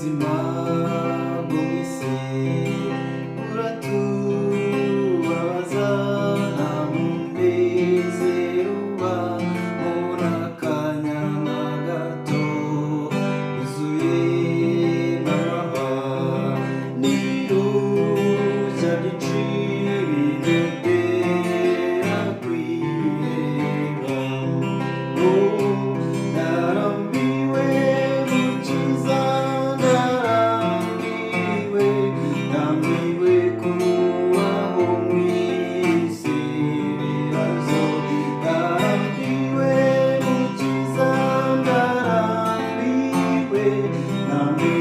ubuzima bwo mu isi buratubabaza, nta munezero ubamo n'akanya na gato, wuzuye n'amahwa n'irushya ryinshi bintera kwiheba. Ndarambiwe mukiza, ndarambiwe, ndambiwe kubaho mu isi ibibazo. Ndarambiwe mukiza, ndarambiwe, ndambiwe